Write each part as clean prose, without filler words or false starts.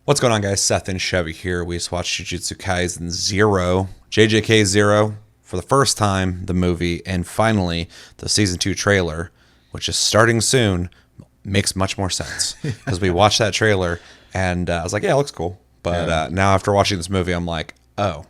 What's going on, guys? Seth and Chevy here. We just watched Jujutsu Kaisen 0, JJK 0, for the first time, the movie, and finally, the Season 2 trailer, which is starting soon, makes much more sense. Because we watched that trailer, and I was like, yeah, it looks cool. But now after watching this movie, I'm like, oh,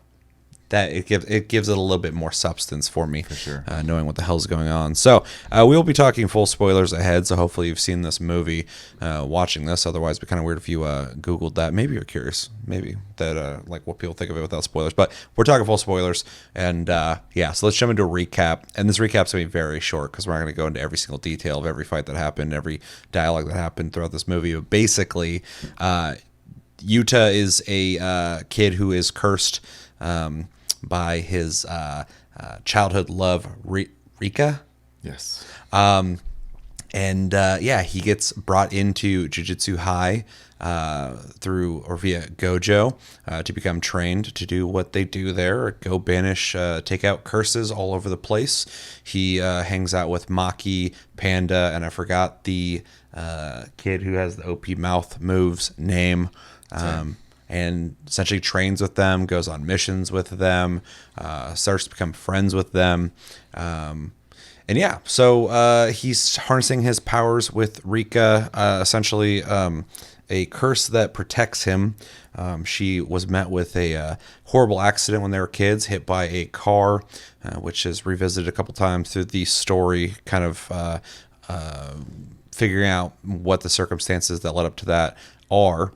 that it gives it a little bit more substance for me, For sure. knowing what the hell's going on. So we will be talking full spoilers ahead. So hopefully you've seen this movie, watching this. Otherwise, it'd be kind of weird if you Googled that. Maybe you're curious, maybe that like what people think of it without spoilers. But we're talking full spoilers, and yeah. So let's jump into a recap. And this recap's gonna be very short because we're not gonna go into every single detail of every fight that happened, every dialogue that happened throughout this movie. But basically, Yuta is a kid who is cursed. By his childhood love, Rika. Yes. And yeah, he gets brought into Jujutsu High through or via Gojo to become trained to do what they do there: go banish, take out curses all over the place. He hangs out with Maki, Panda, and I forgot the kid who has the OP mouth moves name. And essentially trains with them, goes on missions with them, starts to become friends with them. And yeah, so he's harnessing his powers with Rika, essentially a curse that protects him. She was met with a horrible accident when they were kids, hit by a car, which is revisited a couple times through the story, kind of figuring out what the circumstances that led up to that are.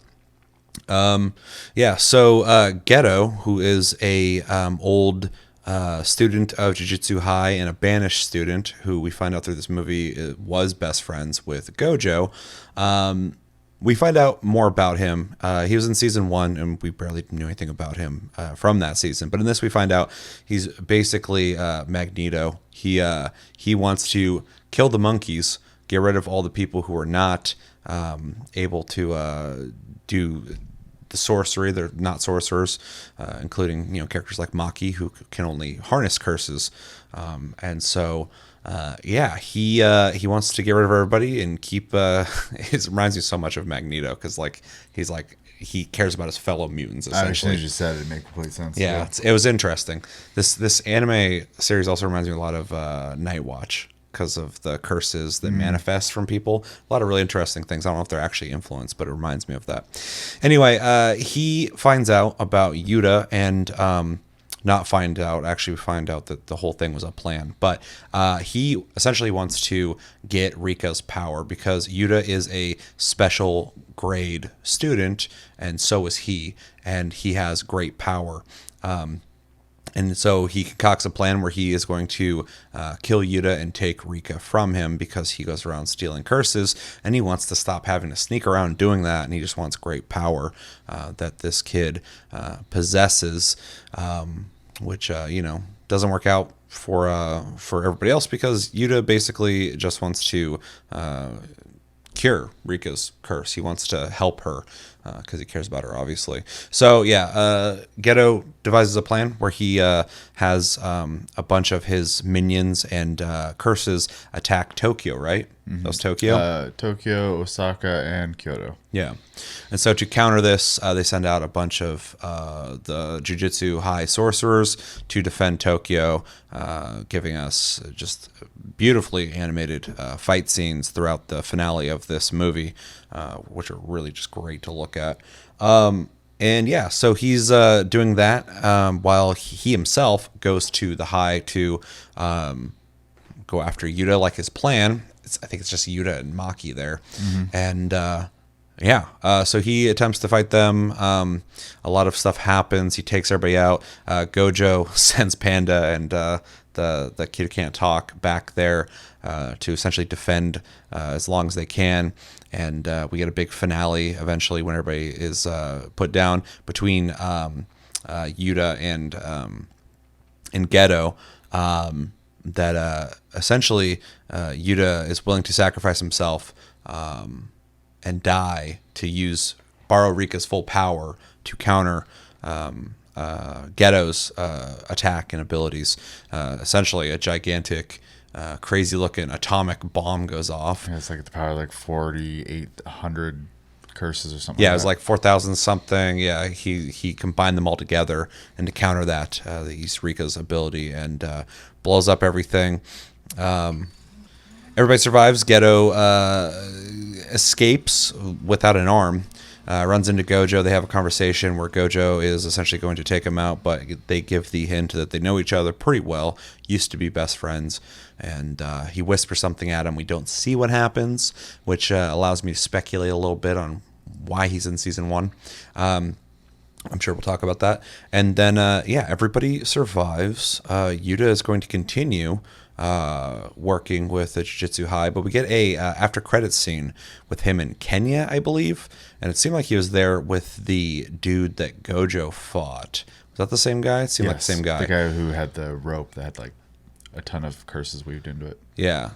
Yeah, so Ghetto, who is a old student of Jujutsu High and a banished student who we find out through this movie was best friends with Gojo. We find out more about him. He was in season 1, and we barely knew anything about him from that season. But in this, we find out he's basically Magneto. He wants to kill the monkeys, get rid of all the people who are not able to do the sorcery. They're not sorcerers, including characters like Maki, who can only harness curses. And so yeah, he wants to get rid of everybody and keep. It reminds me so much of Magneto because he cares about his fellow mutants. Essentially, As soon as you said it, made complete sense. yeah, it was interesting. This anime series also reminds me a lot of Night Watch, because of the curses that manifest from people. A lot of really interesting things. I don't know if they're actually influenced, but it reminds me of that. Anyway, he finds out about Yuta and actually we find out that the whole thing was a plan. But he essentially wants to get Rika's power because Yuta is a special grade student, and so is he. And he has great power. And so he concocts a plan where he is going to kill Yuta and take Rika from him because he goes around stealing curses, and he wants to stop having to sneak around doing that, and he just wants great power that this kid possesses, which doesn't work out for everybody else because Yuta basically just wants to cure Rika's curse. He wants to help her because he cares about her, obviously. So yeah, Ghetto devises a plan where he has a bunch of his minions and curses attack Tokyo, right? Mm-hmm. That was Tokyo? Tokyo, Osaka, and Kyoto. Yeah. And so to counter this, they send out a bunch of the Jujutsu High sorcerers to defend Tokyo, giving us just beautifully animated fight scenes throughout the finale of this movie, which are really just great to look at. And yeah, so he's doing that while he himself goes to the High to go after Yuta, like his plan. I think it's just Yuta and Maki there. Mm-hmm. And yeah, so he attempts to fight them. A lot of stuff happens. He takes everybody out. Gojo sends Panda and the kid who can't talk back there to essentially defend as long as they can. And we get a big finale eventually when everybody is put down between Yuta and Ghetto. That essentially Yuta is willing to sacrifice himself and die to borrow Rika's full power to counter Ghetto's attack and abilities. Essentially, a gigantic, crazy-looking atomic bomb goes off. Yeah, it's like the power of like 4,800 curses or something. Yeah, like it was that. like 4,000 something. Yeah, he combined them all together, and to counter that, the East Rika's ability, and blows up everything. Everybody survives. Ghetto escapes without an arm. Runs into Gojo. They have a conversation where Gojo is essentially going to take him out, but they give the hint that they know each other pretty well, used to be best friends, and he whispers something at him. We don't see what happens, which allows me to speculate a little bit on why he's in season 1. I'm sure we'll talk about that. And then, everybody survives. Yuta is going to continue working with the Jujutsu High, but we get a after credits scene with him in Kenya, I believe, and it seemed like he was there with the dude that Gojo fought. Was that the same guy? It seemed like the same guy. The guy who had the rope that had like a ton of curses weaved into it. Yeah,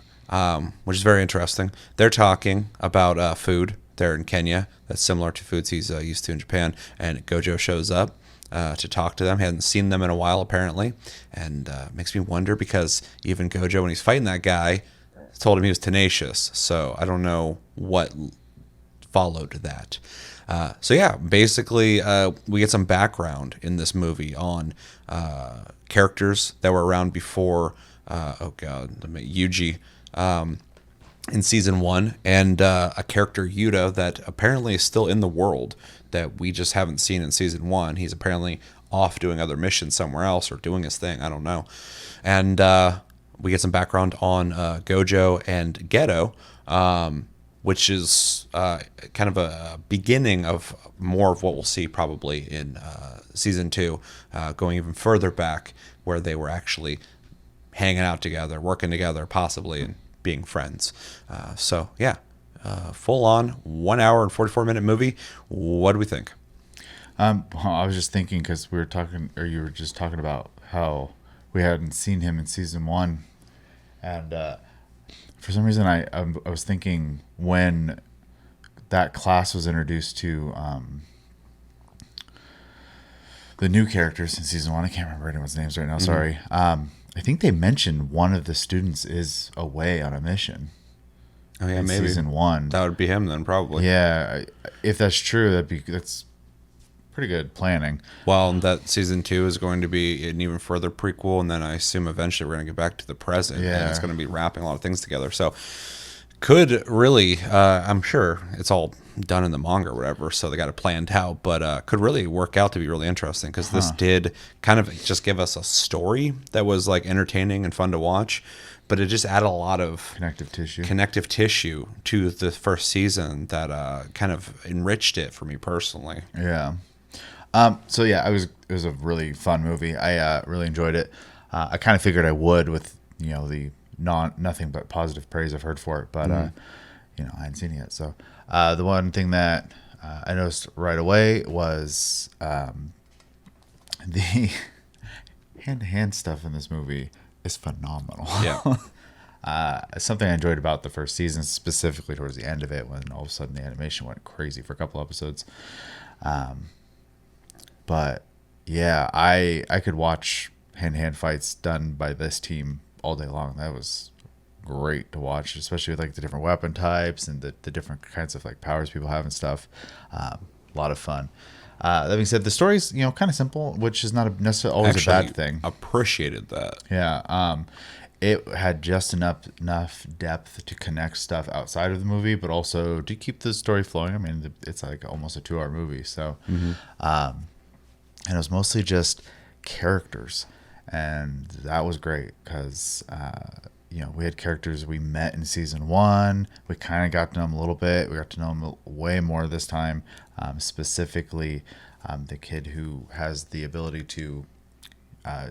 which is very interesting. They're talking about food there in Kenya that's similar to foods he's used to in Japan, and Gojo shows up to talk to them. He hadn't seen them in a while, apparently, and makes me wonder because even Gojo, when he's fighting that guy, told him he was tenacious. So I don't know what followed that. Basically, we get some background in this movie on characters that were around before. Yuji. In season 1, and a character Yuta that apparently is still in the world that we just haven't seen in season 1. He's apparently off doing other missions somewhere else or doing his thing. I don't know. And we get some background on Gojo and Geto, which is kind of a beginning of more of what we'll see probably in season 2, going even further back where they were actually hanging out together, working together, possibly, and being friends. Full on 1 hour and 44-minute movie. What do we think? I was just thinking because we were talking, or you were just talking about how we hadn't seen him in season 1, and for some reason I was thinking when that class was introduced to the new characters in season 1. I can't remember anyone's names right now. Sorry. I think they mentioned one of the students is away on a mission. Oh yeah, maybe season 1. That would be him then, probably. Yeah, if that's true, that's pretty good planning. Well, that season 2 is going to be an even further prequel, and then I assume eventually we're going to get back to the present, and it's going to be wrapping a lot of things together. So, could really, I'm sure it's all done in the manga or whatever, so they got it planned out, but could really work out to be really interesting because this did kind of just give us a story that was like entertaining and fun to watch, but it just added a lot of connective tissue to the first season that kind of enriched it for me personally. Yeah. It was a really fun movie. I really enjoyed it. I kind of figured I would with the nothing but positive praise I've heard for it, but I hadn't seen it yet. So the one thing that I noticed right away was the hand-to-hand stuff in this movie is phenomenal. Yeah. Something I enjoyed about the first season, specifically towards the end of it, when all of a sudden the animation went crazy for a couple episodes. But yeah, I could watch hand-to-hand fights done by this team all day long. That was great to watch, especially with like the different weapon types and the different kinds of like powers people have and stuff. A lot of fun. That being said, the story's kind of simple, which is not necessarily always a bad thing. Appreciated that. Yeah. It had just enough depth to connect stuff outside of the movie, but also to keep the story flowing. I mean, it's like almost a 2-hour movie, so and it was mostly just characters, and that was great because we had characters we met in season 1. We kind of got to know them a little bit. We got to know them way more this time. Specifically, the kid who has the ability to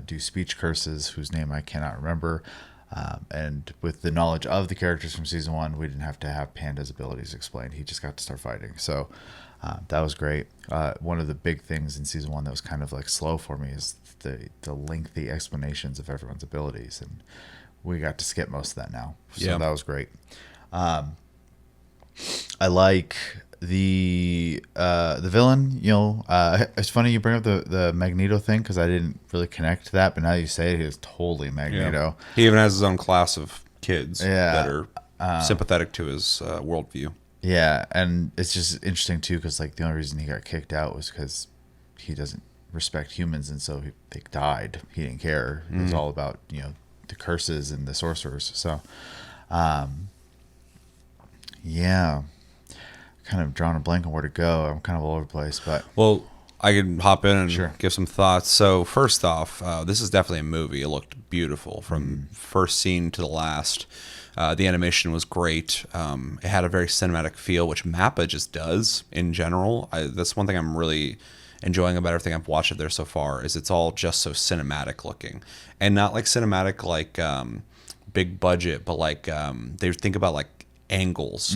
do speech curses, whose name I cannot remember. And with the knowledge of the characters from season 1, we didn't have to have Panda's abilities explained. He just got to start fighting. So that was great. One of the big things in season 1 that was kind of like slow for me is the lengthy explanations of everyone's abilities, and we got to skip most of that now. So that was great. I like the villain. It's funny you bring up the Magneto thing because I didn't really connect to that, but now you say it, he is totally Magneto. He even has his own class of kids that are sympathetic to his worldview. Yeah, and it's just interesting too because like the only reason he got kicked out was because he doesn't respect humans, and so they died. He didn't care. It was all about the curses and the sorcerers. So, yeah, kind of drawing a blank on where to go. I'm kind of all over the place, but Well, I can hop in and Sure. give some thoughts. So first off, this is definitely a movie. It looked beautiful from first scene to the last. The animation was great. It had a very cinematic feel, which Mappa just does in general. That's one thing I'm really enjoying about everything I've watched of there so far is it's all just so cinematic looking, and not like cinematic like big budget, but like they think about like angles.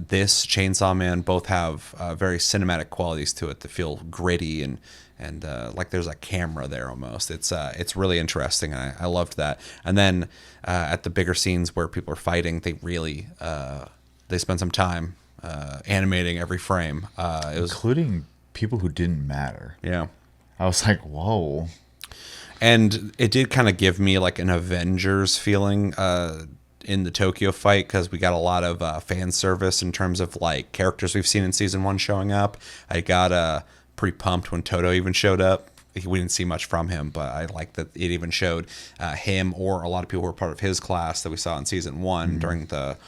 This Chainsaw Man both have very cinematic qualities to it that feel gritty and like there's a camera there almost. It's really interesting, and I loved that. And then at the bigger scenes where people are fighting, they really they spend some time animating every frame. It was including people who didn't matter. yeah. I was like, whoa. And it did kind of give me like an Avengers feeling in the Tokyo fight because we got a lot of fan service in terms of like characters we've seen in season 1 showing up. I got pretty pumped when Toto even showed up. We didn't see much from him, but I like that it even showed him or a lot of people who were part of his class that we saw in season 1 during the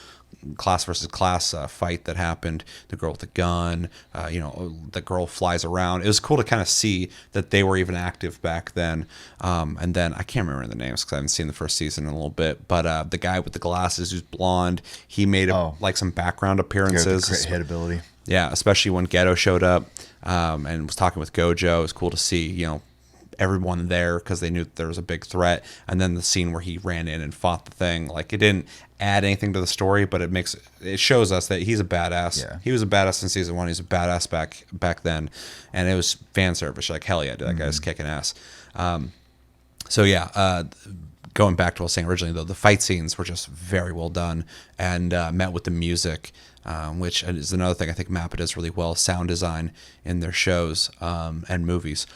class versus class fight that happened. The girl with the gun, the girl flies around. It was cool to kind of see that they were even active back then. And then I can't remember the names because I haven't seen the first season in a little bit. But the guy with the glasses who's blonde, he made like some background appearances. Great hit ability. Yeah, especially when Geto showed up and was talking with Gojo. It was cool to see, everyone there because they knew there was a big threat. And then the scene where he ran in and fought the thing, like it didn't add anything to the story, but it shows us that he's a badass. Yeah. He was a badass in season 1. He's a badass back then, and it was fan service. Like hell yeah, dude, that guy's kicking ass. So yeah, going back to what I was saying originally, though, the fight scenes were just very well done and met with the music, which is another thing I think Mappa does really well. Sound design in their shows and movies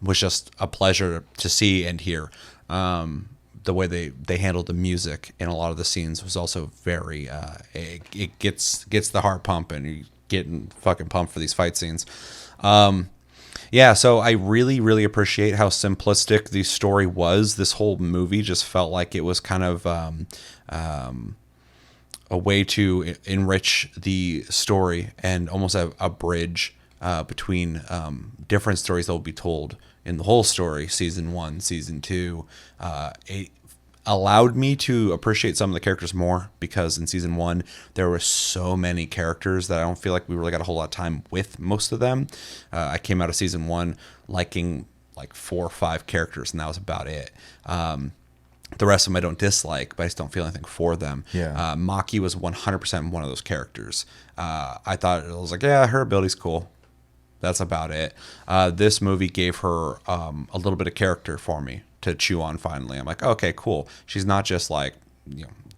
was just a pleasure to see and hear. The way they handled the music in a lot of the scenes was also very it gets the heart pumping. You're getting fucking pumped for these fight scenes. Yeah, so I really, really appreciate how simplistic the story was. This whole movie just felt like it was kind of a way to enrich the story and almost a bridge between different stories that will be told in the whole story, season 1, season 2. It allowed me to appreciate some of the characters more because in season 1 there were so many characters that I don't feel like we really got a whole lot of time with most of them. I came out of season 1 liking like 4 or 5 characters, and that was about it. The rest of them I don't dislike, but I just don't feel anything for them. Yeah. Maki was 100% one of those characters. I thought it was like, yeah, her ability's cool. That's about it. This movie gave her a little bit of character for me to chew on finally. I'm like, okay, cool. She's not just like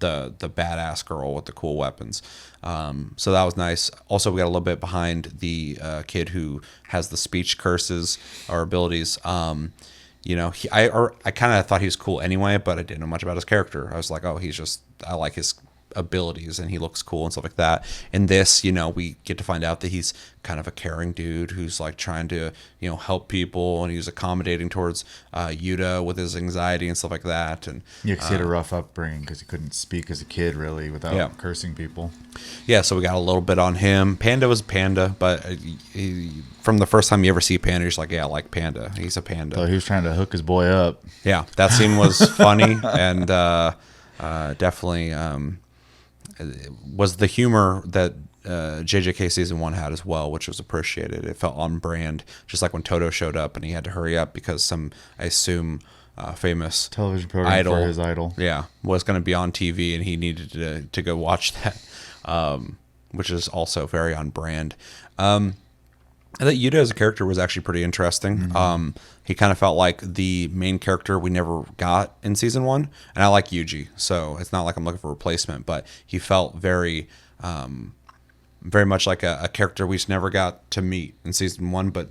the badass girl with the cool weapons. So that was nice. Also, we got a little bit behind the kid who has the speech curses or abilities. I kind of thought he was cool anyway, but I didn't know much about his character. I was like, oh, I like his abilities and he looks cool and stuff like that. In this, we get to find out that he's kind of a caring dude who's like trying to, help people, and he was accommodating towards Yuta with his anxiety and stuff like that. And Yeah, because he had a rough upbringing because he couldn't speak as a kid really without cursing people. Yeah, so we got a little bit on him. Panda was Panda, but from the first time you ever see Panda, you're just like, yeah, I like Panda. He's a panda. So he was trying to hook his boy up. Yeah, that scene was funny and definitely was the humor that JJK season 1 had as well, which was appreciated. It felt on brand, just like when Toto showed up and he had to hurry up because some, I assume, famous Television program idol, for his idol. yeah, was going to be on TV and he needed to go watch that, which is also very on brand. I thought Yuta as a character was actually pretty interesting. Mm-hmm. He kind of felt like the main character we never got in season 1, and I like Yuji, so it's not like I'm looking for a replacement, but he felt very much like a character we just never got to meet in season 1, but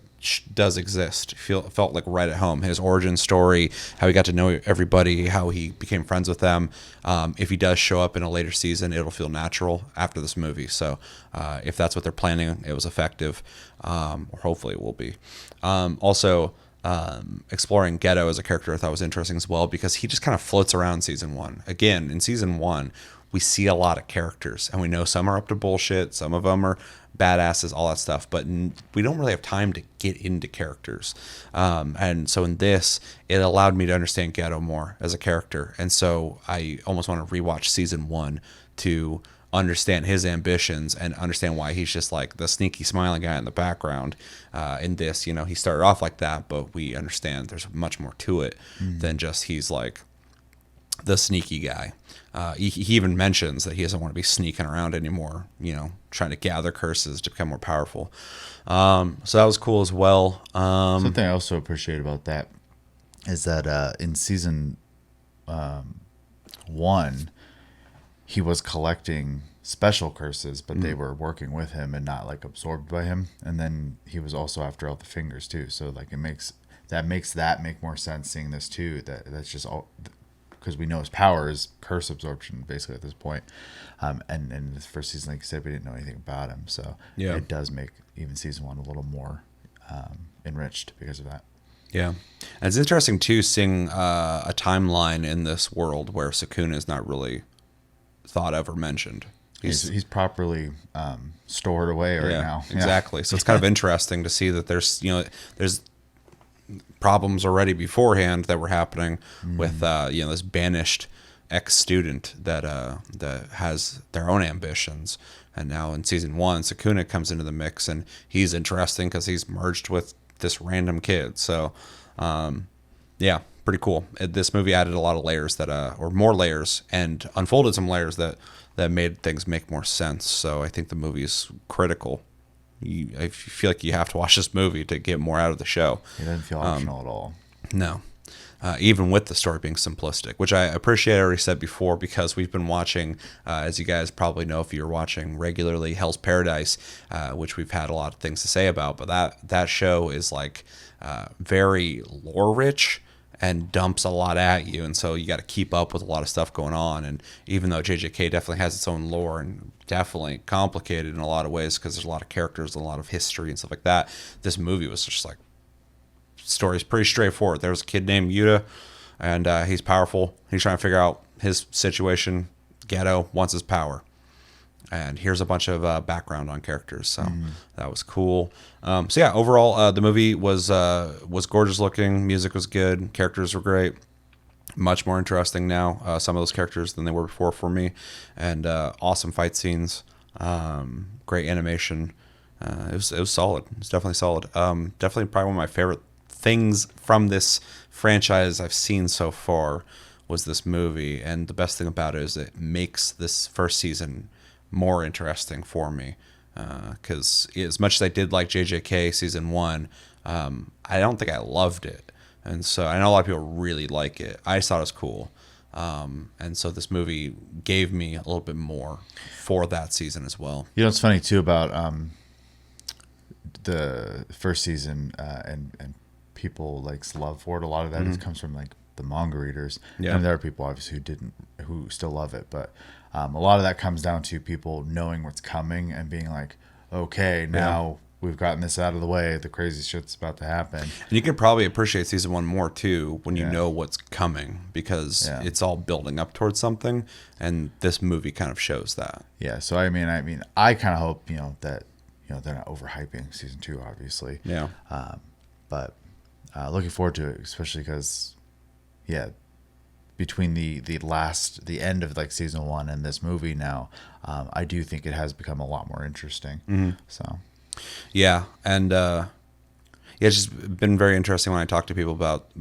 does exist. Felt like right at home. His origin story, how he got to know everybody, how he became friends with them. If he does show up in a later season, it'll feel natural after this movie. So if that's what they're planning, it was effective, or hopefully it will be. Also, exploring Ghetto as a character I thought was interesting as well, because he just kind of floats around season one. Again, in season one, we see a lot of characters, and we know some are up to bullshit, some of them are badasses, all that stuff, but we don't really have time to get into characters. And so in this, it allowed me to understand Ghetto more as a character. And so I almost want to rewatch season one to understand his ambitions and understand why he's just like the sneaky smiling guy in the background. In this, he started off like that, but we understand there's much more to it than just he's like the sneaky guy. He even mentions that he doesn't want to be sneaking around anymore, trying to gather curses to become more powerful. So that was cool as well. Something I also appreciate about that is that in season one, he was collecting special curses, but they were working with him and not like absorbed by him. And then he was also after all the fingers too. So like it makes that make more sense seeing this too. That's just all because we know his power is curse absorption basically at this point. And in the first season, like you said, we didn't know anything about him. So it does make even season one a little more enriched because of that. Yeah. And it's interesting too, seeing a timeline in this world where Sukuna is not really thought of or mentioned. He's properly stored away right now. Exactly. So it's kind of interesting to see that there's problems already beforehand that were happening with this banished ex-student that has their own ambitions. And now in season one, Sukuna comes into the mix, and he's interesting because he's merged with this random kid. So pretty cool. This movie added a lot of layers or more layers, and unfolded some layers that made things make more sense. So I think the movie is critical. I feel like you have to watch this movie to get more out of the show. It doesn't feel optional at all. No. Even with the story being simplistic, which I appreciate. I already said before, because we've been watching, as you guys probably know if you're watching regularly, Hell's Paradise, which we've had a lot of things to say about. But that show is like very lore rich and dumps a lot at you, and so you got to keep up with a lot of stuff going on. And even though JJK definitely has its own lore and definitely complicated in a lot of ways because there's a lot of characters and a lot of history and stuff like that, this movie was just like, story's pretty straightforward. There was a kid named Yuta, and he's powerful. He's trying to figure out his situation. Ghetto wants his power. And here's a bunch of background on characters, so that was cool. Overall, the movie was gorgeous looking. Music was good. Characters were great. Much more interesting now, some of those characters, than they were before for me. And awesome fight scenes. Great animation. It was solid. It was definitely solid. Definitely probably one of my favorite things from this franchise I've seen so far was this movie. And the best thing about it is it makes this first season more interesting for me, because as much as I did like JJK season one, I don't think I loved it, and so I know a lot of people really like it. I just thought it was cool, and so this movie gave me a little bit more for that season as well. It's funny too about the first season and people like's love for it. A lot of that comes from like the manga readers, and there are people obviously who still love it, but a lot of that comes down to people knowing what's coming and being like, okay, now we've gotten this out of the way, the crazy shit's about to happen. And you can probably appreciate season one more too when you know what's coming, because it's all building up towards something, and this movie kind of shows that. So I mean I kind of hope that they're not overhyping season two, obviously. But looking forward to it, especially because between the end of like season one and this movie now, I do think it has become a lot more interesting. So and it's just been very interesting when I talk to people about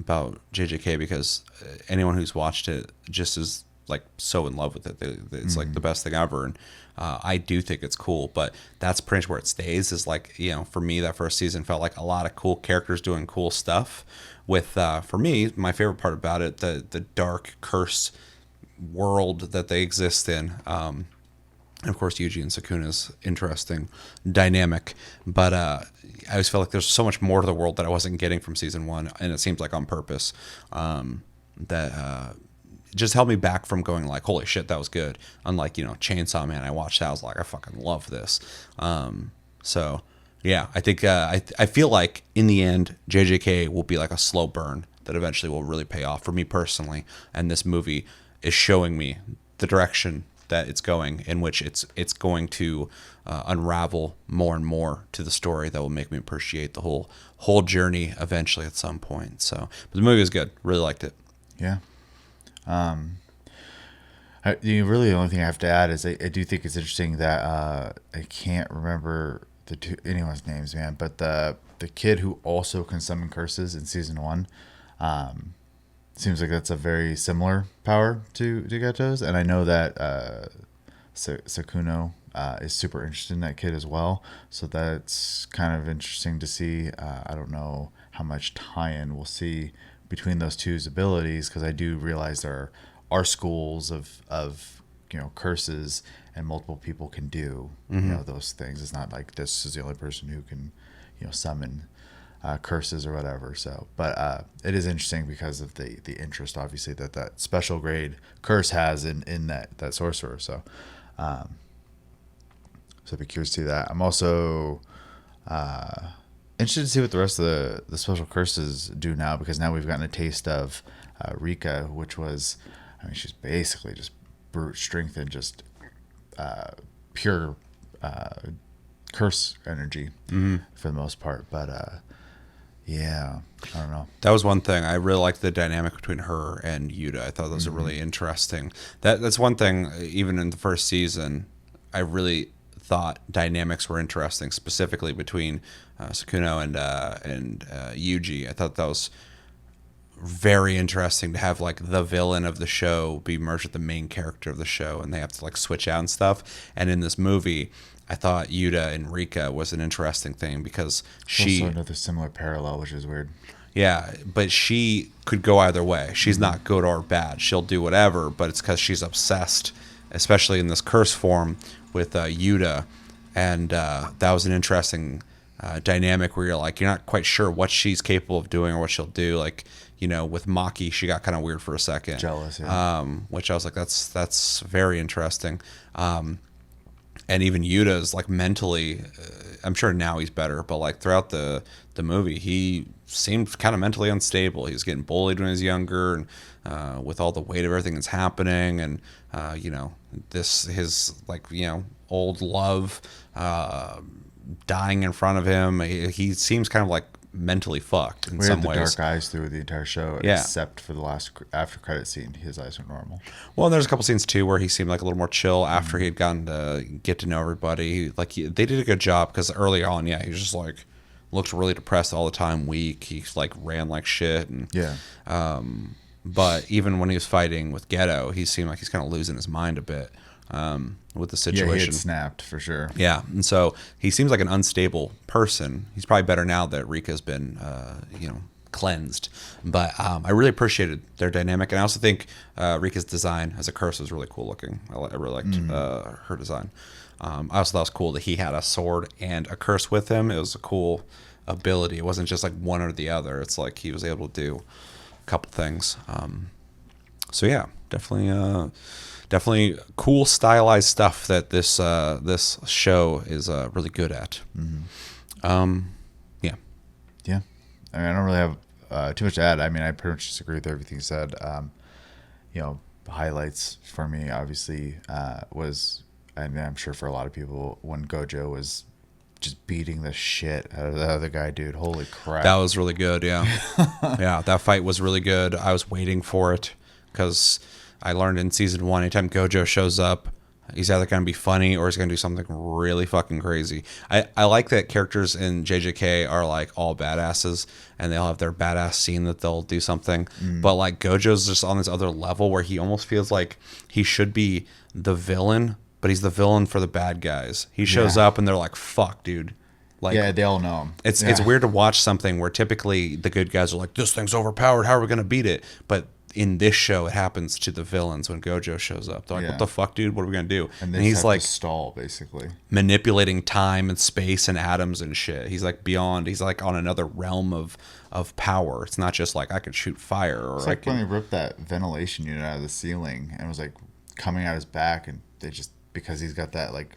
JJK, because anyone who's watched it just is like so in love with it. It's like the best thing ever, and I do think it's cool. But that's pretty much where it stays. Is like, for me, that first season felt like a lot of cool characters doing cool stuff. With for me, my favorite part about it, the dark curse world that they exist in. And of course, Yuji and Sukuna's interesting dynamic. But I always feel like there's so much more to the world that I wasn't getting from season one, and it seems like on purpose. That just held me back from going like, holy shit, that was good. Unlike, Chainsaw Man, I watched that, I was like, I fucking love this. So yeah, I think I feel like in the end, JJK will be like a slow burn that eventually will really pay off for me personally. And this movie is showing me the direction that it's going, in which it's going to unravel more and more to the story that will make me appreciate the whole journey eventually at some point. So, but the movie was good. Really liked it. Yeah. Really the only thing I have to add is I do think it's interesting that I can't remember anyone's names, man, but the kid who also can summon curses in season one, seems like that's a very similar power to Geto's, and I know that Sakuno is super interested in that kid as well, so that's kind of interesting to see. I don't know how much tie-in we'll see between those two's abilities, because I do realize there are schools of curses, and multiple people can do those things. It's not like this is the only person who can summon curses or whatever. So, but it is interesting because of the interest, obviously, that special grade curse has in that sorcerer. So, so I'd be curious to see that. I'm also interested to see what the rest of the special curses do now, because now we've gotten a taste of Rika, which was, she's basically just brute strength and just pure curse energy for the most part. But yeah, I don't know. That was one thing. I really liked the dynamic between her and Yuta. I thought those were really interesting. That's one thing, even in the first season, I really thought dynamics were interesting, specifically between Sakuno and Yuji. I thought that was very interesting to have like the villain of the show be merged with the main character of the show, and they have to like switch out and stuff. And in this movie, I thought Yuta and Rika was an interesting thing because she also another similar parallel, which is weird. Yeah, but she could go either way. She's not good or bad. She'll do whatever, but it's because she's obsessed, especially in this curse form with Yuta. And that was an interesting dynamic where you're like, you're not quite sure what she's capable of doing or what she'll do. Like, with Maki, she got kind of weird for a second. Jealous, yeah. Which I was like, that's very interesting. And even Yuta's like mentally, I'm sure now he's better, but like throughout the movie, he seemed kind of mentally unstable. He was getting bullied when he was younger, and with all the weight of everything that's happening, and his old love dying in front of him. He seems kind of like mentally fucked in some ways. We had the dark eyes through the entire show, yeah, except for the last after credit scene. His eyes were normal. Well, and there's a couple scenes too where he seemed like a little more chill after he had gotten to get to know everybody. Like they did a good job, because early on, yeah, he was just like looked really depressed all the time, weak. He like ran like shit, and yeah. But even when he was fighting with Geto, he seemed like he's kind of losing his mind a bit. With the situation. Yeah, he had snapped for sure. Yeah, and so he seems like an unstable person. He's probably better now that Rika's been, cleansed. But I really appreciated their dynamic, and I also think Rika's design as a curse was really cool looking. I really liked her design. I also thought it was cool that he had a sword and a curse with him. It was a cool ability. It wasn't just like one or the other. It's like he was able to do a couple things. So yeah, definitely cool stylized stuff that this show is really good at. Yeah. Yeah. I mean, I don't really have too much to add. I mean, I pretty much disagree with everything you said. Highlights for me, obviously, was, I mean, I'm sure for a lot of people, when Gojo was just beating the shit out of the other guy, dude. Holy crap. That was really good, yeah. Yeah, that fight was really good. I was waiting for it, because I learned in season one, anytime Gojo shows up, he's either going to be funny or he's going to do something really fucking crazy. I like that characters in JJK are like all badasses, and they'll have their badass scene that they'll do something. But like Gojo's just on this other level where he almost feels like he should be the villain, but he's the villain for the bad guys. He shows up and they're like, fuck, dude. Like, yeah, they all know him. It's weird to watch something where typically the good guys are like, this thing's overpowered, how are we going to beat it? But in this show, it happens to the villains when Gojo shows up. They're like, what the fuck, dude? What are we going to do? And he's have like to stall, basically. manipulating time and space and atoms and shit. He's like beyond. He's like on another realm of power. It's not just like I could shoot fire. Or it's like when he ripped that ventilation unit out of the ceiling and it was like coming out his back, and they just, because he's got that like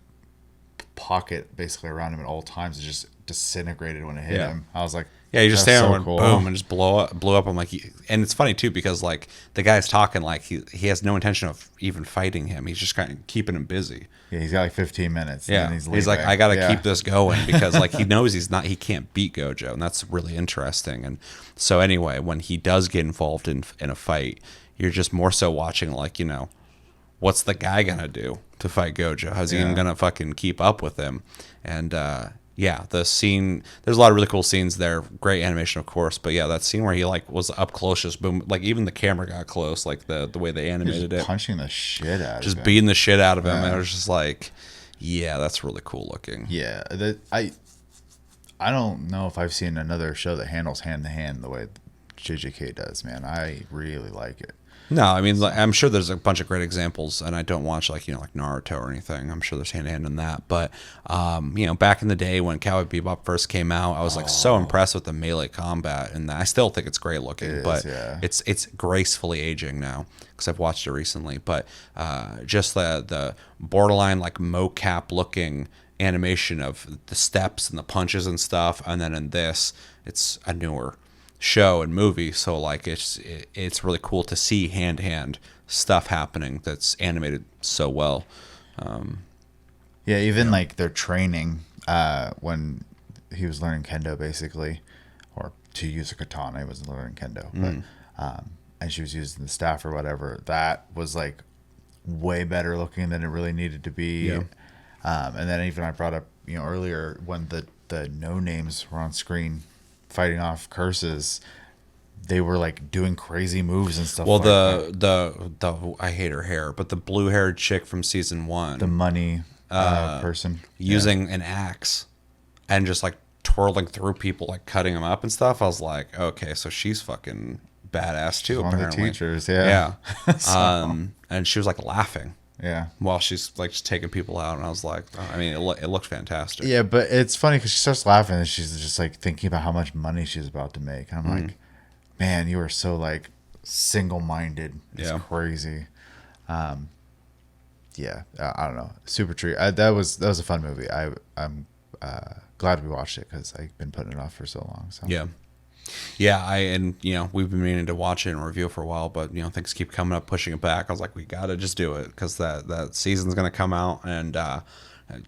pocket basically around him at all times, it just disintegrated when it hit him. I was like, yeah, you just stand there and cool. boom, and just blew up. I'm like, and it's funny too because like the guy's talking like he has no intention of even fighting him. He's just kind of keeping him busy. Yeah, he's got like 15 minutes. Yeah, And he's like, I gotta keep this going because like he knows he can't beat Gojo, and that's really interesting. And so anyway, when he does get involved in a fight, you're just more so watching like, you know, what's the guy gonna do to fight Gojo? How's he even gonna fucking keep up with him? And yeah, the scene, there's a lot of really cool scenes there. Great animation, of course, but yeah, that scene where he like was up close, just boom, like even the camera got close, like the way they animated it, punching the shit out of him, just beating the shit out of him, and it was just like, yeah, that's really cool looking. Yeah, I don't know if I've seen another show that handles hand to hand the way JJK does. Man, I really like it. No, I mean, like, I'm sure there's a bunch of great examples, and I don't watch like, you know, like Naruto or anything. I'm sure there's hand in hand in that, but you know, back in the day when Cowboy Bebop first came out, I was like so impressed with the melee combat, and I still think it's great looking, but it's gracefully aging now because I've watched it recently. But just the borderline like mocap looking animation of the steps and the punches and stuff, and then in this, it's a newer show and movie, so like it's really cool to see hand to hand stuff happening that's animated so well. Yeah, even like their training when he was learning kendo, basically, or to use a katana. He wasn't learning kendo, but and she was using the staff or whatever. That was like way better looking than it really needed to be. And then even I brought up, you know, earlier when the no names were on screen fighting off curses, they were like doing crazy moves and stuff. Well, the I hate her hair, but the blue haired chick from season 1, the money person, using an axe and just like twirling through people, like cutting them up and stuff. I was like, okay, so she's fucking badass too. One apparently. of the teachers, yeah. And she was like laughing. Yeah, while she's like just taking people out, and I was like, I mean, it looked fantastic. Yeah, but it's funny because she starts laughing and she's just like thinking about how much money she's about to make. And I'm like, man, you are so like single-minded. It's crazy. I don't know. Super treat. That was a fun movie. I'm glad we watched it because I've been putting it off for so long. So yeah, and you know, we've been meaning to watch it and review for a while, but you know, things keep coming up, pushing it back. I was like, we gotta just do it because that season's gonna come out, and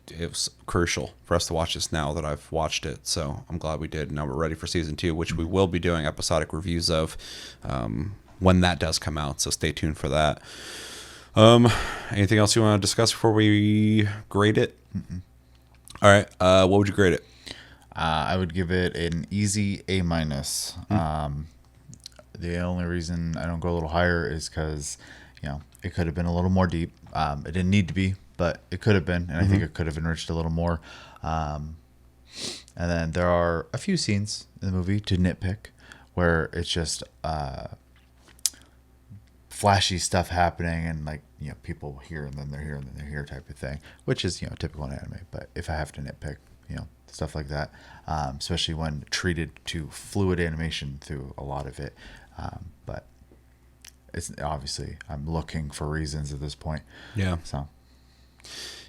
it was crucial for us to watch this now that I've watched it. So I'm glad we did. Now we're ready for season 2, which we will be doing episodic reviews of when that does come out. So stay tuned for that. Anything else you want to discuss before we grade it? All right. What would you grade it? I would give it an easy A-. The only reason I don't go a little higher is because, you know, it could have been a little more deep. It didn't need to be, but it could have been, and I think it could have enriched a little more. And then there are a few scenes in the movie to nitpick where it's just flashy stuff happening, and like, you know, people here and then they're here and then they're here type of thing, which is, you know, typical in anime. But if I have to nitpick, you know, stuff like that, especially when treated to fluid animation through a lot of it. But it's obviously, I'm looking for reasons at this point. Yeah. So.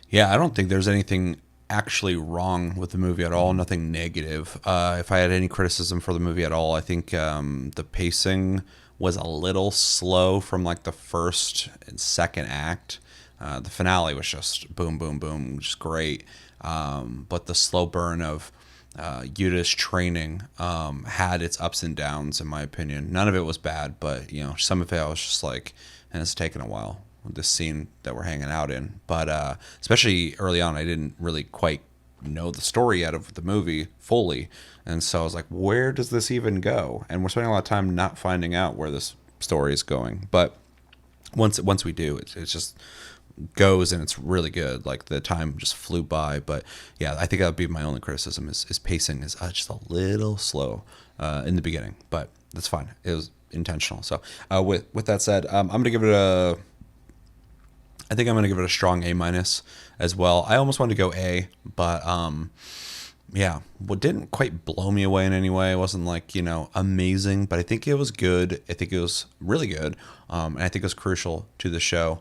Yeah, I don't think there's anything actually wrong with the movie at all. Nothing negative. If I had any criticism for the movie at all, I think the pacing was a little slow from like the first and second act. The finale was just boom, boom, boom, just great. But the slow burn of Yuta's training had its ups and downs, in my opinion. None of it was bad, but you know, some of it I was just like, and it's taken a while with this scene that we're hanging out in. But especially early on, I didn't really quite know the story yet of the movie fully, and so I was like, where does this even go? And we're spending a lot of time not finding out where this story is going. But once we do, it just goes, and it's really good. Like the time just flew by. But yeah, I think that would be my only criticism is pacing is just a little slow in the beginning, but that's fine. It intentional. So with that said, I'm gonna give it a. I think I'm gonna give it a strong A minus as well. I almost wanted to go A, but yeah, what didn't quite blow me away in any way. It wasn't like, amazing, but I think it was good. I think it was really good. And I think it was crucial to the show,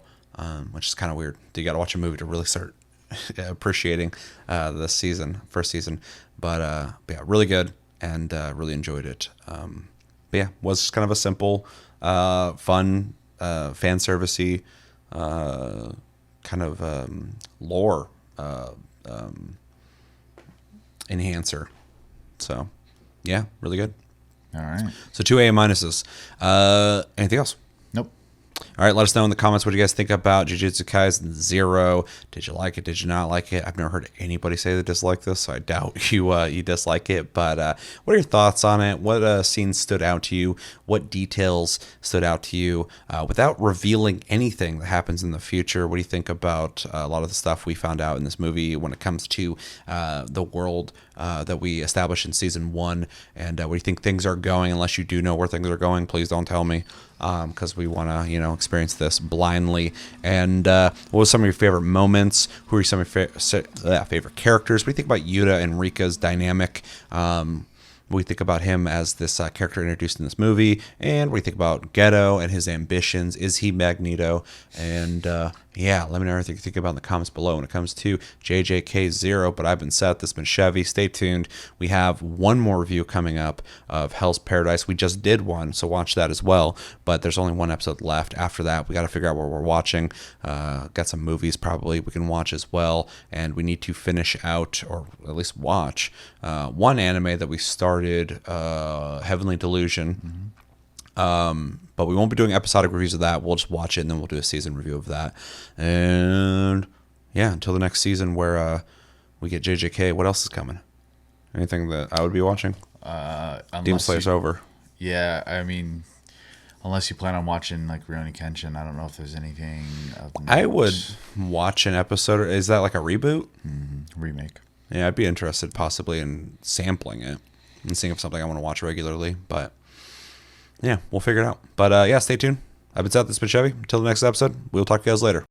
which is kind of weird. You got to watch a movie to really start appreciating this first season. But yeah, really good, and really enjoyed it. But yeah, was just kind of a simple, fun, fan servicey, kind of lore enhancer. So yeah, really good. All right. So 2 A minuses. Anything else? Nope. All right, let us know in the comments what you guys think about Jujutsu Kaisen 0. Did you like it? Did you not like it? I've never heard anybody say they dislike this, so I doubt you dislike it. But what are your thoughts on it? What scenes stood out to you? What details stood out to you? Without revealing anything that happens in the future, what do you think about a lot of the stuff we found out in this movie when it comes to the world that we established in season 1? And where do you think things are going? Unless you do know where things are going, please don't tell me. Because we want to, experience this blindly. And what was some of your favorite moments? Who are some of your favorite characters? What do you think about Yuta and Rika's dynamic? What do you think about him as this character introduced in this movie? And what do you think about Geto and his ambitions? Is he Magneto? And yeah, let me know everything you think about in the comments below when it comes to JJK0. But I've been Seth. This has been Chevy. Stay tuned. We have one more review coming up of Hell's Paradise. We just did one, so watch that as well. But there's only one episode left. After that, we got to figure out what we're watching. Got some movies probably we can watch as well. And we need to finish out, or at least watch, one anime that we started, Heavenly Delusion. But we won't be doing episodic reviews of that. We'll just watch it, and then we'll do a season review of that. And yeah, until the next season where we get JJK, what else is coming? Anything that I would be watching? Demon Slayer's over. Yeah, I mean, unless you plan on watching like Rurouni Kenshin, I don't know if there's anything of note. I would watch an episode. Is that like a reboot? Remake. Yeah, I'd be interested possibly in sampling it and seeing if it's something I want to watch regularly. But yeah, we'll figure it out. But yeah, stay tuned. I've been Seth. This has been Chevy. Until the next episode, we'll talk to you guys later.